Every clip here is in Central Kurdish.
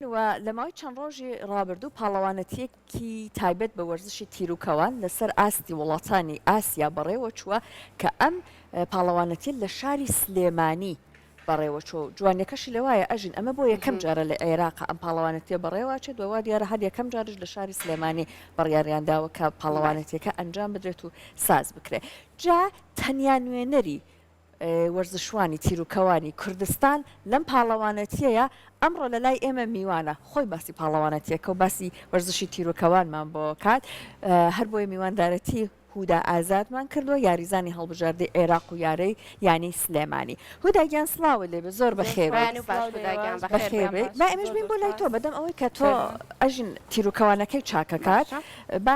و لە ماوەی چەند ڕۆژی ڕابردوو پاڵەوانەتیەکی تایبەت بە وەرزشی تیرروکەوان لەسەر ئاستی وڵاتانی ئاسیا بەڕێوە چووە کە ئەم پاڵەوانەتی لە شاری سلێمانی بەڕێوە چۆ جوانەکەشی لەوایە ئەژین ئەمە بۆ یەکەم جارە لە عێراق ئەم پاڵەوانەتیە بەڕێوە چێت دووا دیارە هەر یەکەم جارش لە شاری سلێمانی بڕیاریانداوە کە پاڵەوانەتیەکە ئەنجام بدرێت و ساز بکرێت جا تەنیا نوێنەری وەرزشوانی تیرروکەوانی کوردستان لەم پاڵەوانەتیەیە ئەمڕۆ لە لای ئێمە میوانە خۆی باسی پاڵەوانەتیەکە و باسی وەرزشی تیرروکەوانمان بۆ کات هەر بۆی میواندارەتی هودا ئازادمان کردووە یاریزانی هەڵبژاردەی عێراق و یارەی یانی سلێمانی هودا گیان سڵاوە لێبێ زۆر بەخێوێت با ئێمەش بین بۆ لای تۆ بەدەم ئەوەی کە تۆ ئەژین تیرروکەوانەکەی چاکەکات با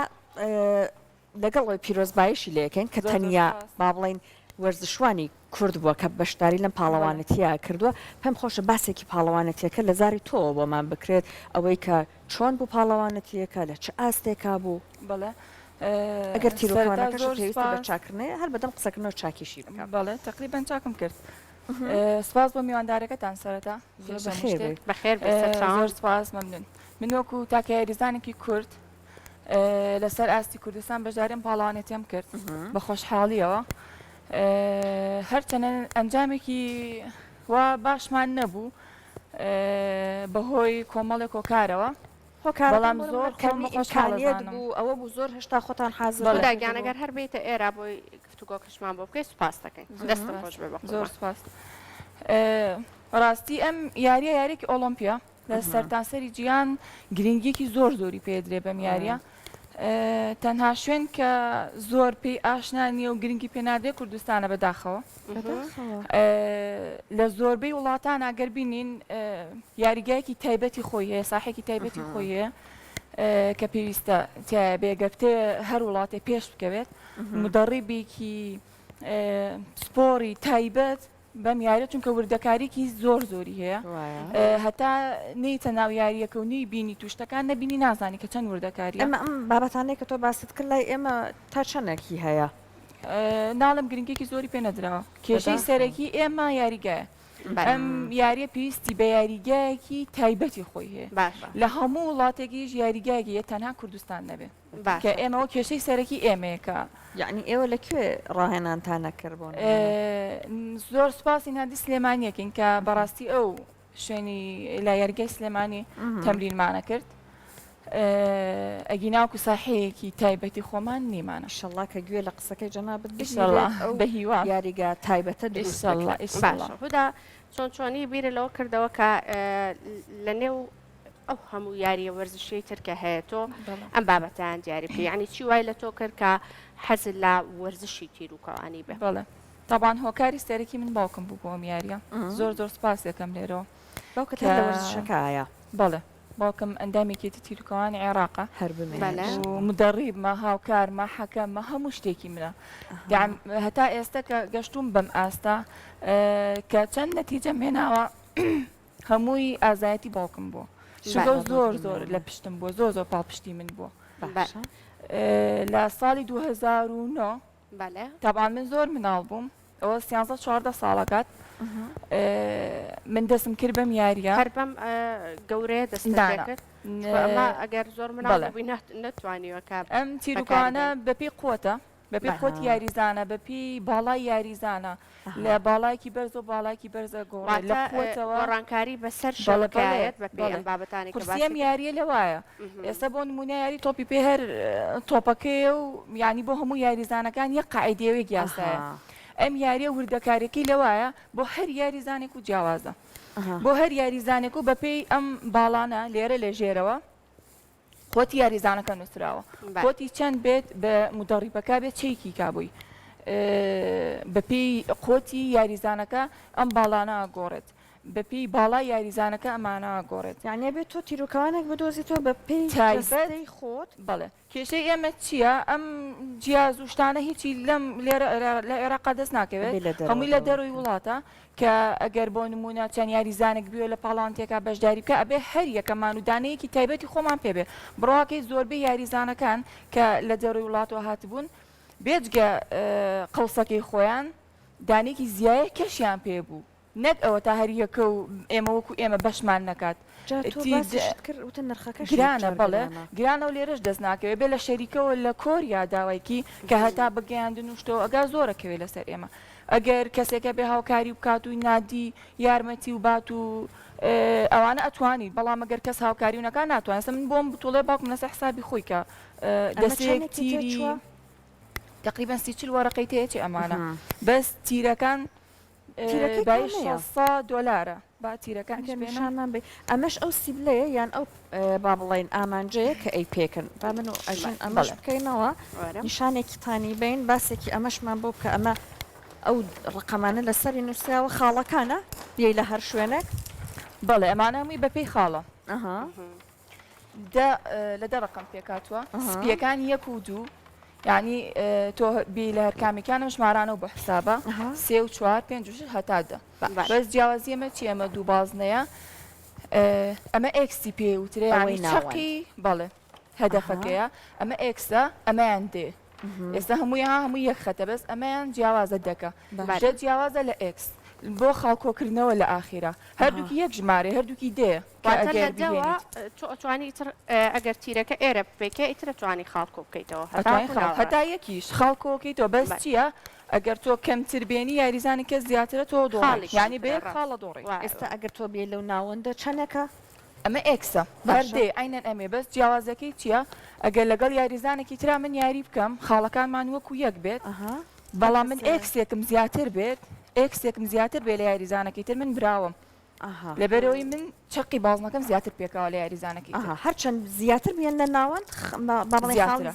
لەگەڵ پیرۆزبایشی لەکەین کە تەنیا با بڵین وەرزشوانی کورد بووە کە بەشداری لەم پاڵەوانەتیە کردووە پێم خۆشە باسێکی پاڵەوانەتیەکە لە زاری تۆ بۆمان بکرێت ئەوەی کە چۆن بوو پاڵەوانەتیەکە لە چ ئاستێکا بوو بەڵێ ئەگەر تیرروکەوانەکەش پێویستە بە چاکردنەوە هەر بەدەم قسەکردنەوە چاکیشی بکە بەڵێ تقریبان چاکم کرد سپاس بۆ میواندارەکەتان سەرەتا بەخێر زۆر سپاس مەمنون من وەکو تاکە یاریزانێکی کورد لەسەر ئاستی کوردستان بەشداریم پاڵەوانەتیم کرد بە خۆشحاڵیەوە هەرچەنە ئەنجامێکی وا باشمان نەبوو بەهۆی کۆمەڵێک کۆکارەوە بەڵام زۆر خۆشحاڵیت بوو ئەوە بوو زۆر هێشتا خۆتان حازر داگیانەگەر هەر بێتە ئێرە بۆی گفتوگۆکەشمان بۆ بکەیت سوپاس دەکەین دەستم خۆش بێ زۆر سوپاس ڕاستی ئەم یاریە یاریێکی ئۆلۆمپیا لە سەرتاسەری جیهان گرنگیەکی زۆر زۆری پێدرێ بەم یاریە تەنها شوێن کە زۆر پێی ئاشنا نییە و گرنگی پێنادێ کوردستانە بەداخەوە لە زۆربەی وڵاتان ئەگەر بینین یاریگایەکی تایبەتی خۆی هەیە ساحێکی تایبەتی خۆی هەیە کە پێویستە بێگەفتێ هەر وڵاتێ پێش بکەوێت مدەڕیبێکی سپۆری تایبەت بەم یاریە چونکە وردەکاریکی زۆر زۆری هەیە هەتا نیتە ناو یاریەکە و نی بینی توشتەکان نەبینی نازانی کە چەند وردەکاری ئەمە ئەم بابەتانەیە کە تۆ باست کرد لای ئێمە تا چەندێکی هەیە ناڵم گرنگێکی زۆری پێ نەدراوە کێشەی سەرەکی ئێمە یاریگایە ئەم یاریە پێویستی بە یاریگایەکی تایبەتی خۆی هەیە لە هەموو وڵاتێکیش یاریگایەکی یە تەنها کوردستان نەبێت کە ئێمەوە کێشەی سەرەکی ئێمەیەکە یعنی ئێوە لەکوێ ڕاهێنانتان نەکردبوون زۆر سپاسی نادی سلێمانیەکەین کە بەڕاستی ئەو شوێنی لە یاریگای سلێمانی تەمرینمانە کرد ئەگیناوکو ساحەیەکی تایبەتی خۆمان نیمانە شەڵا کە گوێ لە قسەکەی جەنابەت بە هیوا یاریگا تایبەتە هودا چۆنی بیرە لەوە کردەوە کە لە نێو ئەو هەموو یاریە وەرزشی ترکە هەیە تۆ ئەم بابەتیان دیاری بکە یعنی چی وای لە تۆ کرد کە حەزت لە وەرزشی تیرروکەوانی بێ بەڵێ طبعاً هۆکاری سەرەکی من باوکم بوو بۆم یاریە زۆر زۆر سپاس دەکەم لێرەوە باوکت لە وەرزشەکەیە بەڵێ باوکم ئەندامێکی تیرروکەوانی عێراقە هەر و مدەڕیبمە هاوکارمە حەکەممە هەموو شتێکی منە هەتا ئێستا کە گەشتوم بەم ئاستا کە چەند نەتیجەم هێناوە هەمووی ئازایەتی باوکم بووە شگە زۆر زۆر لە پشتم بووە زۆر زۆر پاڵپشتی من بووە لە ساڵی 2009 تابان من زۆر مناڵ بووم ئەوە 13 ساڵەکات من دەستم کرد بەم یاریە هەر بەم گەورەیە دەستکرد ئەگەر زۆر مناڵ نەتوانیوە ئەم تیرروکانە بەپی قوتە بەپی خۆت یاریزانە بەپی باڵای یاریزانە لە باڵایکی بەرز و باڵایکی بەرزە گۆڕ لە قوتەوە ڕانکاری بەسەر شەڵەکەیەت بەپێ ئەم بابەتانی کورسیم یاریە لەوایە ئێستا بۆ نمونە یاری تۆپی پێ هەر تۆپەکەیە و یعنی بۆ هەموو یاریزانەکان یەک قاعیدەیەک یاسایە ئەم یاریە وردەکارێکی لەوایە بۆ هەر یاریزانێک و جیاوازە بۆ هەر یاریزانێک و بەپێی ئەم باڵانە لێرە لە ژێرەوە قوتی یاریزانەکە نووسراوە قوتی چەند بێت بە مدەڕیبەکە بێت چێکی کابووی بەپێی قوتی یاریزانەکە ئەم باڵانە گۆڕێت بەپێی باڵای یاریزانەکە ئەمانە گۆڕێت یانە بێت تۆ تیرروکەوانێک بدۆزیتەوە بە پێی تایبەتی خۆت بەڵێ کێشەی ئێمە چییە ئەم جیاز و شتانە هیچی لەم لێرە لە عێراقا دەست ناکەوێت هەمووی لە دەروی وڵاتە کە ئەگەر بۆ نمونە چەند یاریزانێک بیوە لە پاڵانتێکا بەشداری بکە ئەبێ هەر یەکەمان و دانەیەکی تایبەتی خۆمان پێبێ بڕواکەی زۆربەی یاریزانەکان کە لە دەروی وڵاتەوە هاتبوون بێجگە قەوسەکەی خۆیان دانێکی زیایە کەشیان پێ بوو نەک ئەوە تا هەریەکە و ئێمە وەکو ئێمە بەشمان نەکات وتە نرخەکە گرانە بەڵێ گرانە و لێرەش دەست ناکەوێت بێ لە شەریکەوە لە کۆریا داوایکی کە هەتا بگەیاندن وشتەوە ئەگا زۆرەکەوێت لەسەر ئێمە ئەگەر کەسێکە بێ هاوکاری بکات و نادی یارمەتی و بات و ئەوانە ئەتوانی بەڵام ئەگەر کەس هاوکاری و نەکان ناتوانێت من بۆم بتوڵێ باوکم لەسەر حسابی خۆی کە دەستێک تیری تقریبا 30 وەرەقەی تێچی ئەمانە بەس تیرەکان بای $600 با تیرەکان نشانمان بێ ئەمەش ئەو سیبلەیە یان ئەو با بڵێن ئامانجەیە کە ئەی پێکن با من و ئەژین ئەمەش بکەینەوە نیشانێکی تانی بین باسێکی ئەمەشمان بۆ کە ئەمە ئەو ڕقەمانە لەسەری نووسیاوە خاڵەکانە بیەی لە هەر شوێنێک بەڵێ ئەمانە هەمووی بەپێی خاڵە لە دە ڕقم پێکاتوە سپیەکان 1 و 2 یعنی تۆ بی لە هەرکامیکانم ژمارانە و بە حسابە 3 و 4 5 و 6 هەتا دە بەس جیاوازی ئەمە چی ئەمە دوو بازنەیە ئەمە ئێکسی پێ وترێ ینی چەقی بەڵێ هەدەفەکەیە ئەمە ئێکسە ئەمەیان دێ ئێستا هەموو یەک خەتە بەس ئەمەیان جیاوازە دەکە دە جیاوازە لە ئێکس بۆ خاڵکۆکردنەوە لە ئاخیرا هەردووکی یەک ژمارە هەردووکی دێ توانی ئیتر ئەگەر تیرەکە ئێرە بپێکە ئیترە توانی خاڵکۆ بکەیتەوە هەتا یەکیش خاڵکۆکەیتەوە بەس چییە؟ ئەگەر تۆ کەمتر بێنی یاریزانی کەس زیاترە تۆ دۆڵی ینی بێ خاڵە دۆڕی ئێستا ئەگەر تۆ بێ لەو ناوەندە چەندەکە ئەمە ئێکسە هەردێ ئاینەن ئەمێ بەس جیاوازەکەی چییە؟ ئەگەر لەگەڵ یاریزانێکی ترا من یاری بکەم خاڵەکانمان وەکو یەک بێت بەڵام من ئێکسێکم زیاتر بێت ئێکسێکم زیاتر بێ لە یاریزانەکەی تر من براوم لەبەرەوەی من چەقی بازنەکەم زیاتر پێکەوە لە یاریزانەکەی هەرچەند زیاتر بێن لە ناوەند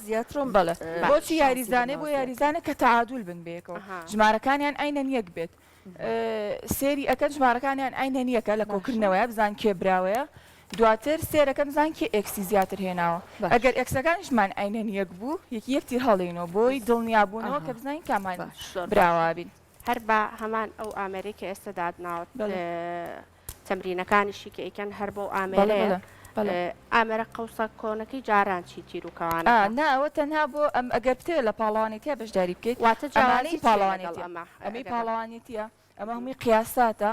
زیاترم بڵێ بۆچی یاریزانێ بۆ یاریزانە کە تەعادول بن بێکەوە ژمارەکانیان ئاینەن یەک بێت سێری ئەەکەن ژمارەکانیان ئاینەن یەکە لە کۆکردنەوەیە بزان کێ براوەیە دواتر سێرەکەم زان کێ ئێکسی زیاتر هێناوە ئەگەر ئەکسەکانیشمان ئاینەن یەک بوو یەکتر هەڵێنەوە بۆی دڵنیابوونەوە کە بزانین کامان براوابین هەر بە هەمان ئەو ئامریکا ئێستا دادناوت تەمرینەکانیشی کە ئیکەن هەر بۆ ئامێرەیە ئامێرە قەوسە کۆنەکەی جاران چی تیر و کەوانە ناوە تەنها بۆ ئەم ئەگەر بتێ لە پاڵەوانێتە بەشداری بکەیت واتە جوانی پاڵەوانێتی ئەمەی پاڵەوانێتیە ئەمە هەمووی قیاساتە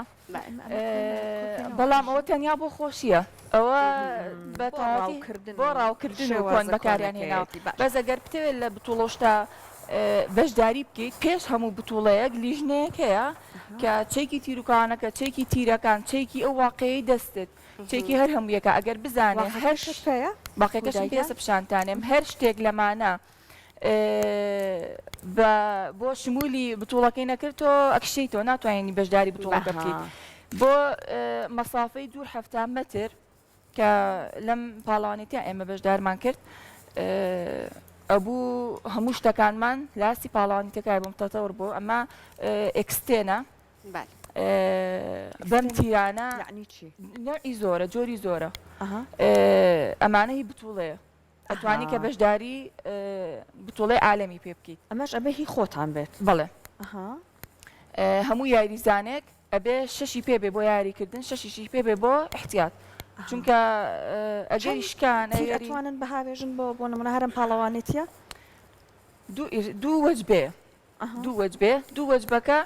بەڵام ئەوە تەنیا بۆ خۆشیە ئەوە بۆ ڕاوکردن و کۆن بەکاریان هێناوە بەس ئەگەر بتەوێت لە بتوڵۆشتا بەشداری بکەیت پێش هەموو بتوڵەیەک لیژنەیەک هەیە کە چێکی تیرروکانەکە چێکی تیرەکان چێکی ئەو واقعی دەستت چێکی هەر هەموویەکە ئەگەر بزانێ هەر باقیەکەشم پێسە پیشانتانێم هەر شتێک لەمانە بۆ شمولی بتوڵەکەی نەکردۆ ئەکشیتەوە ناتوانانی بەشداری بتوڵەکە بکەیت بۆ مەسافەی 2 مەتر کە لەم پاڵەوانێتیان ئێمە بەشدارمان کرد ئەبوو هەموو شتەکانمان لاسی پاڵەوانیتەکای بۆم تەتەور بۆ ئەمە ئێکستێنە بەم تیرانە نەعی زۆرە جۆری زۆرە ئەمانە هی بتوڵەیە ئەتوانی کە بەشداری بتوڵەی عالەمی پێ بکەیت ئەمەش ئەبێ هی خۆتان بێت بڵێ هەموو یاریزانێک ئەبێ 6 پێ بێ بۆ یاریکردن 6 پێ بێ بۆ احتیات چونکە ئەگەری شکان ئەتوانن بەهاوێژن بۆ نمونە هەرم پاڵەوانێتیە دوو وەجبێ دوو وەجبەکە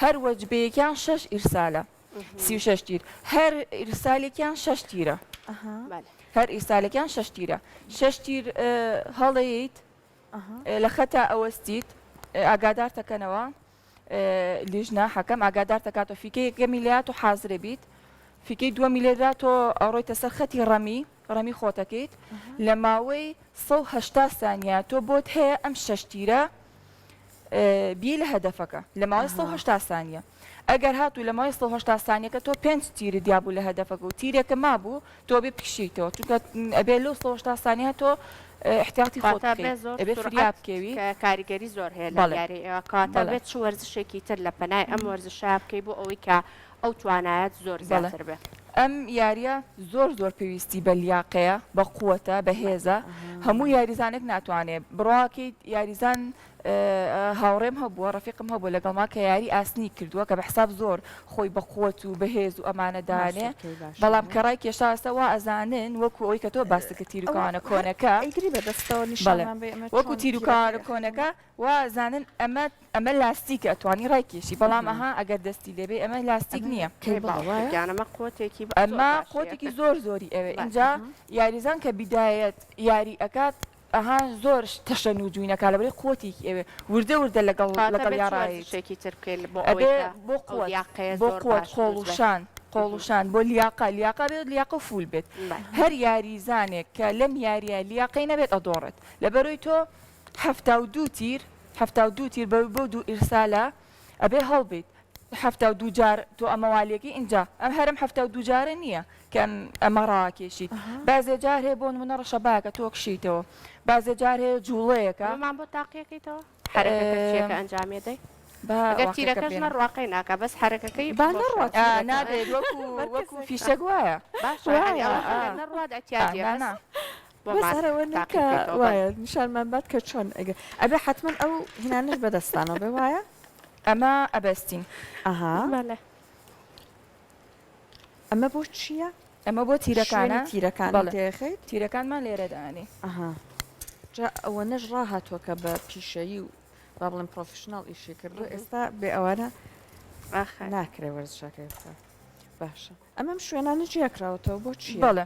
هەر وەجبەیەکیان 6 ئیرسالە 36 تیر هەر ئیرسالێکیان 6 تیرە هەر ئیرسالێکیان 6 تیرە 6 تیر هەڵەیت لە خەتا ئەوەستیت ئاگادار دەکەنەوە لیژنە حەکەم ئاگادار دەکاتەوە فیکەی 1 میلیات و حازرە بیت فیکەی 2 میلیۆندا تۆ ئەڕۆیتە سەر خەتی ڕەمی خۆتەکەیت لە ماوەی 180 سانیە تۆ بۆت هەیە ئەم 6 تیرە بی لە هەدەفەکە لە ماوەی 180 سانیە ئەگەر هاتوو لە ماوەی 180 سانیەکە تۆ 5 تیرە دیابوو لە هەدەفەکە و تیرێکە مابوو تۆ بێ بکشیتەوە چونکە ئەبێ لەو 180 سانیە تۆ احتیاطی خۆت ئەبێ فریا بکەوی کاریگەری زۆر هەیە لە یاری کاتە بێت چ وەرزشێکی تر لە پەنای ئەم وەرزشە بکەی بۆ ئەوەی کە ئەو توانایەت زۆر زیاتر بێت ئەم یاریە زۆر پێویستی بە لیاقەیە بە قووەتە بە هێزە هەموو یاریزانێک ناتوانێت بڕواکەیت یاریزان هاوڕێم هەبووە ڕەفیقم هەبوو لەگەڵما کە یاری ئاسنی کردووە کە بە حساب زۆر خۆی بە قوت و بەهێز و ئەمانەدانێ بەڵام کەڕای کێشاسەوە ئەزانن وەکو ئەوی کە تۆ باسەکە تیرروکانە کۆنەکە ئەیگری بەدەستەوە نیشانمان بێ ئەمە وەکو تیرروکانە کۆنەکە وازانن ئەمە لاستیکە ئەتوانی ڕای کێشی بەڵام ئەها ئەگەر دەستی لێبێ ئەمە لاستیک نییە گیانەمە قوتێکی ئەمە قوتێکی زۆر زۆری ئەوێ اینجا یاریزان کە بیدایەت یاری ئەکات ئەها زۆر تەشە نوجوینەکە لەبەرەی قوتێکی ئەوێ وردە وردە لەگەڵ یاڕایشێکی تر بکەیت بۆ قوت قۆڵوشان قۆڵوشان بۆ لیاقا بێت لیاقە فول بێت هەر یاریزانێک کە لەم یاریە لیاقەی نەبێت ئەدۆڕێت لەبەرەوەی تۆ 72 تیر بۆ دوو ئیرسالە ئەبێ هەڵبێت 72 جار تۆ ئەمەوالیەکەی اینجا ئەم هەرم 72 جارە نییە کە ئەمە ڕاکێشیت بازێ جار هەیە بۆ نمونە ڕەشەباکە تۆ کشیتەوە بازێ جار هەیە جوڵەیەەکە مان بۆ تاقیەکەیتەوە حرەکەکە ئەنجامێدەی ئەگەر تیرەکەش نەڕواقی ناکە بەس حرەکەکەی نادێت وەکو فیشەک وایە نەڕوات ئەتیانا بەسەرەوە نکە وایە نیشانمان بات کە چۆن ئەگە ئەبێ حتمما ئەو هینانش بەدەستانەوە بێ وایە ئەمە ئەبەستین ئەها ئەمە بۆ چییە؟ ئەمە بۆ تیرەکانە تیرەکان دێخیت تیرەکانمان لێرەدانی ئەها جا ئەوە نەش ڕاهاتوە کە بە پیشەیی و با بڵێن پرۆفشناڵ ئیشی کردو ئێستا بێ ئەوانە ناکرێ وەرزشەکە ئێستا باشە ئەمەم شوێنانە جیاکراوەتەوە بۆ چی؟ بەڵێ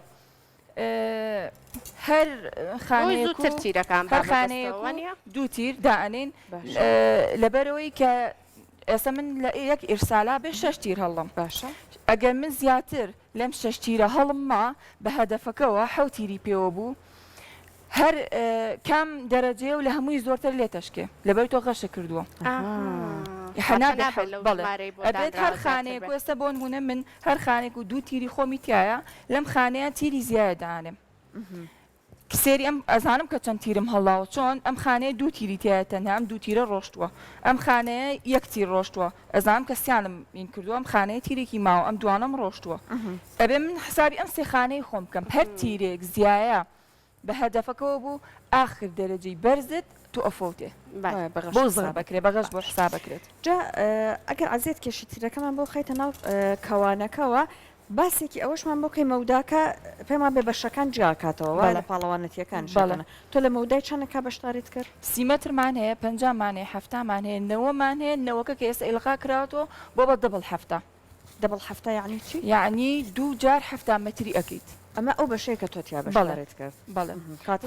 هەر زووتر تیرەکان خانەیە دوو تیر دائنین لەبەرەوەی کە ئێستا من لە یەک ئیرسالا بێ 6 تیر هەڵم باشە ئەگەر من زیاتر لەم 6 تیرە هەڵم ما بە هەدەفەکەەوە 7 تیری پێوە بوو هەر کام دەرەجێ و لە هەمووی زۆرتر لێتەشکێ لەبەر تۆ غەشە کردووە ئەبێت هەر خانەیەک ئێستا بۆ نمونە من هەر خانێک و دوو تیری خۆمی تایە لەم خانەیە تیری زیایە دانێم سێری ئەم ئەزانم کە چەند تیرم هەڵاوە چۆن ئەم خانەیە دوو تیری تایە تەنها ئەم دوو تیرە ڕۆشتووە ئەم خانەیە یەک تیر ڕۆشتووە ئەزانم کە سیانم این کردووە ئەم خانەیە تیرێکی ماوە ئەم دوانم ڕۆشتووە ئەبێ من حسابی ئەم سێ خانەی خۆم بکەم هەر تیرێک زیایە بە هەدەفەکەەوە بوو ئاخر دەرەجەی بەرزت تو ئەفۆتێ بۆ زڕ بکرێ بەغەش بۆ حساب بکرێت جا ئەگەر عزیێت کێشی تیرەکەمان بۆ خەیتە ناو کەوانەکەەوە باسێکی ئەوەشمان بۆ کەی مەوداکە پێمان بێ بەشەکان جیاکاتەوە لە پاڵەوانەتیەکان تۆ لە مەودای چەندەکە بەشداریت کرد سیمەترمان هەیە 50مان هەیە 7مان هەیە 9مان هەیە 9وەکە کە ئێستا ئیلقا کراوەوە بۆ بە دەبڵ هەفتە دەبڵ هەفتە یعنی چی؟ یعنی دوو جار 7 مەتری ئەکەیت ئەمە ئەو بەشەیە کە تۆتیا بەشداریت کرد بەڵێ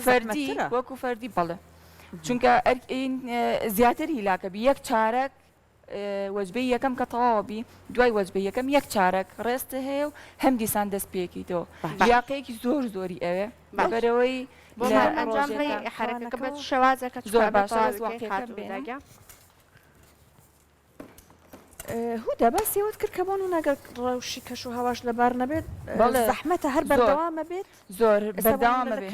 فەردی وەکو فەردی بەڵێ چونکە زیاتر هیلاکە بی یەک چارەک وەجبەی یەکەم کە تەواوەبی دوای وەجبەی یەکەم یەک چارەک ڕێستە هەیە و هەم دیسان دەست پێکیتەوە یاقەیەکی زۆر زۆری ئەوێ بەبەرەوەی ئەنجام حرەکەکە بە شەوازەکە زۆر باشە هودا باسیەوەت کرد کە بۆن و نەگەر ڕەوشی کەش و هەواش لەبار نەبێت زەحمەتە هەر بەردەوامە بێت زۆر بەردەوامە بێت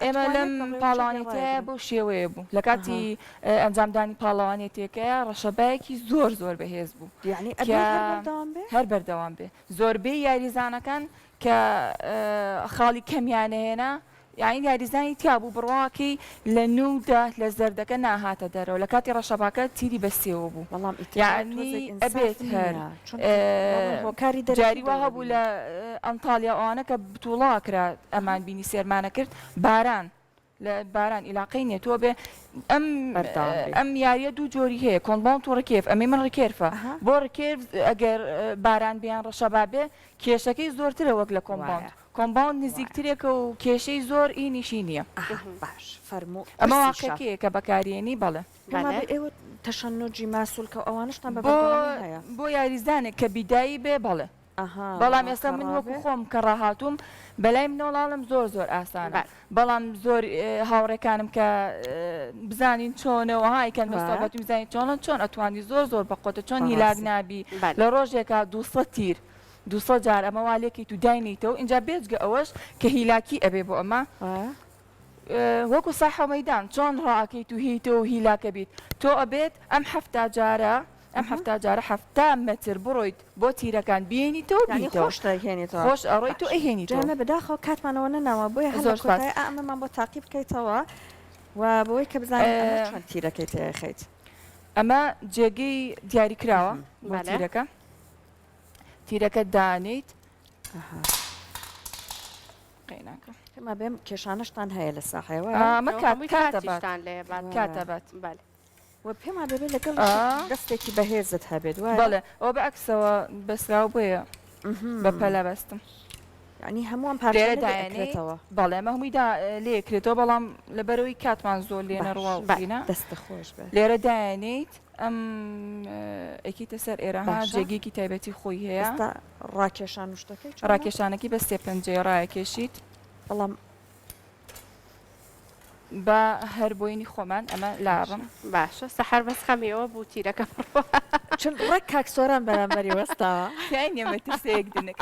ئێمە لەم پاڵانێتەیە بۆ شێوەیە بوو لە کاتی ئەنجامدانی پاڵەوانێتێکەیە ڕەشەبایەکی زۆر زۆر بەهێز بوو یعنی هەر بەردەوام بێ زۆربەی یاریزانەکان کە خاڵی کەمیانەهێنا یعنی یاریزانی تیابوو بڕواکی لە نودا لە زەردەکە ناهاتە دەرەوە لە کاتی ڕەشەباکە تیری بەسێەوە بوو بەڵام یعنی ئەبێت هەر هۆکاری جاری وا هەبوو لە ئەنتالیا ئەوانە کە بتوڵاکرا ئەمان بینی سێرمانە کرد باران لە باران عیلاقەی نێتۆ بێ ئەم یاریە دوو جۆری هەیە کۆنباڵ و ڕکێف ئەمێ من ڕکێرفە بۆ ڕکێف ئەگەر باران بیان ڕەشەبا بێ کێشەکەی زۆرترە وەک لە کۆمباند کۆمباوند نزیکترێکە و کێشەی زۆر ئینیشی نییە باش فەرموو ئەمە واقعەیە کە بەکارێنی بەڵێ ئێوە تەشەنۆجی ماسوولکە ئەوانشتان بۆ یاریزانێک کە بیدایی بێ بەڵێ بەڵام ئێستا من وەکو خۆم کە ڕاهاتوم بەلای منۆڵاڵم زۆر ئاسانە بەڵام زۆر هاوڕێکانم کە بزانین چۆنەوە هایکەن بەستەبەتی بزانین چۆن ئەتوانی زۆر بەقۆتە چۆن هیلاک نابی لە ڕۆژێکە 200 تیر 200 جار ئەمە والێکی تو داینیتەوە اینجا بێجگە ئەوەش کە هیلاکی ئەبێ بۆ ئەمە وەکو ساحە مەیدان چۆن ڕاکەی تو هیتە و هیلاکە بیت تۆ ئەبێت ئەم 7 جارە ئەم 7 جارە 7 مەتر بڕۆیت بۆ تیرەکان بێنیتەوە خۆش ئەڕۆی تو ئەهێنیتەوە بەداخەوە کاتمانەوە نەناوە بۆیە هەڵ ئەمەمان بۆ تاقی بکەیتەوە و بۆی کە بزانین چۆن تیرەکەی تێخیت. ئەمە جێگەی دیاری کراوە بۆ بەڵێ. تیرەکە تیرەکە دانیت قیناکە ئەمە بێم کێشانشتان هەیە لە ساحەوە ئەمە کاتە کاتیشتان لێ کاتە بەت بەڵێ و پێما دەبێت لەگەڵ دەستێکی بەهێزت هەبێت وایە بەڵێ ئەو بەعکسەوە بەسراو بۆیە بە پەلە بەستم ینی هەمووان لێرە پارێتەوە دایانێتەوە بەڵێ ئەمە هەموویدا لێکرێتەوە بەڵام لەبەرەوەی کاتمان زۆر لێنە ڕواڵبینە دەستە خۆش بێت لێرە دایانیت ئەم ئەکیتە سەر ئێرەها باشە. جێگێکی تایبەتی خۆی هەیە ئێستا ڕاکێشان شتەکەی ڕاکێشانەکی بە سێ پەنجەی ڕایەکێشیت بەڵام بە هەر بۆینی خۆمان ئەمە لاڕم باشە سەحەر بەس خەمیەوە بوو تیرەکە چون ڕێک کاکسۆران بەرامبەری وەستاوە کای نێمە ترسەیەک دنک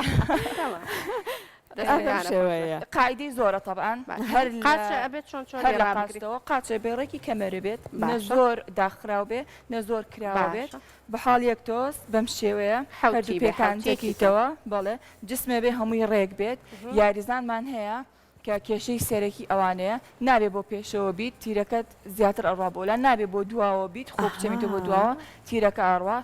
شێوەیە قاعدەی زۆرە طبعاً هەر قاچە ئەبێت چۆن چۆن هەر لە ڕابگریت. قاچەوە قاچە بێڕێکی کەمەرە بێت نە باشە. زۆر داخراو بێ نە زۆر کراوە بێت باشە. بە حاڵ یەک تۆست بەم شێوەیە حەوتی هەردوو بێ، پێکان حەوتێکی تێکیتەوە بەڵێ جسمێ بێ هەمووی ڕێک بێت یاریزانمان هەیە کە کێشەی سەرەکی ئەوانەیە نابێ بۆ پێشەوە بیت تیرەکەت زیاتر ئەڕوا بۆلە نابێ بۆ دواوە بیت خۆ بچەمیتە بۆ دواوە تیرەکە ئاڕوا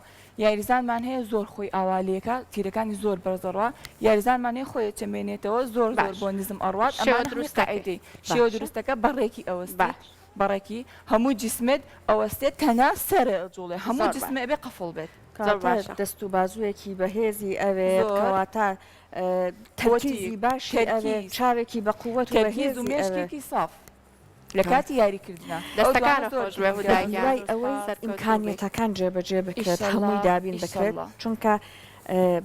یاریزانمان هەیە زۆر خۆی ئاوالەکە تیرەکانی زۆر بەرزەڕوا یاریزانمان هەیە خۆی چەمێنێتەوە زۆر زۆر بۆ نزم ئەڕوات شێوە ئەمان دروستەکەی. شێوە دروستەکە بەڕێکی ئەوەست باش. بەڕێکی هەموو جسمت ئەوەستێت تەنا سەرە جوڵێ هەموو زۆر جسمێ بێ قەفڵ بێت زۆر باشە. دەست و بازوویەکی بەهێزی ئەوێ زۆر. کەواتە تەرکیزی باشی ئەوێ تەرکیز. چاوێکی بە قووەت و تەرکیز و بەهێزی ئەوێ مێشکێکی ساف لە کاتی یاریکردنا دەستەکانە خۆش بێ هودای دوای ئەوەی ئیمکانیەتەکان جێبەجێ بکرێت هەمووی دابین بکرێت چونکە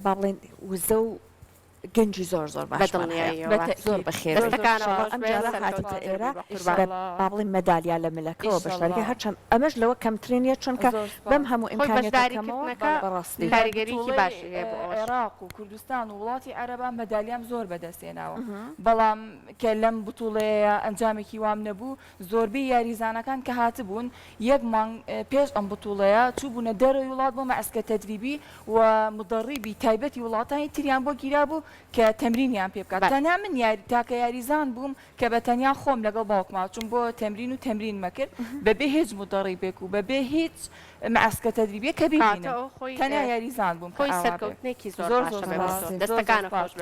با بڵێن وزە و گەنجی زۆر زۆر باش زۆر بەخێر با بڵێن مەدالیا لە ملەکەەوە بەشداری هەرچەند ئەمەش لەوە کەمترینە چونکە بەم هەموو ئیمکانیەتەکەمەوە بەڕاستی کاریگەریکی باش عێراق و کوردستان و وڵاتی عەرەبان مەدالیام زۆر بەدەستێناوە بەڵام کە لەم بتوڵەیە ئەنجامێکی وام نەبوو زۆربەی یاریزانەکان کە هاتبوون یەک مانگ پێش ئەم بتوڵەیە چوو بوونە دەرەوەی وڵات بۆ مەعسکە تەدریبی و مدەڕیبی تایبەتی وڵاتانی تریان بۆ گیرا بوو کە تەمرینیان پێ بکات تەنها من تاکە یاریزان بووم کە بە تەنیا خۆم لەگەڵ باوکما چون بۆ تەمرین و تەمرین مەکرد بەبێ هیچ مدەڕی بێک و بەبێ هیچ مەعسکە تەدریبیە کە بینینە تەنیا یاریزان بووم خۆی سەرکەوتنێکی زۆر باشە دەستەکانە خۆش بێ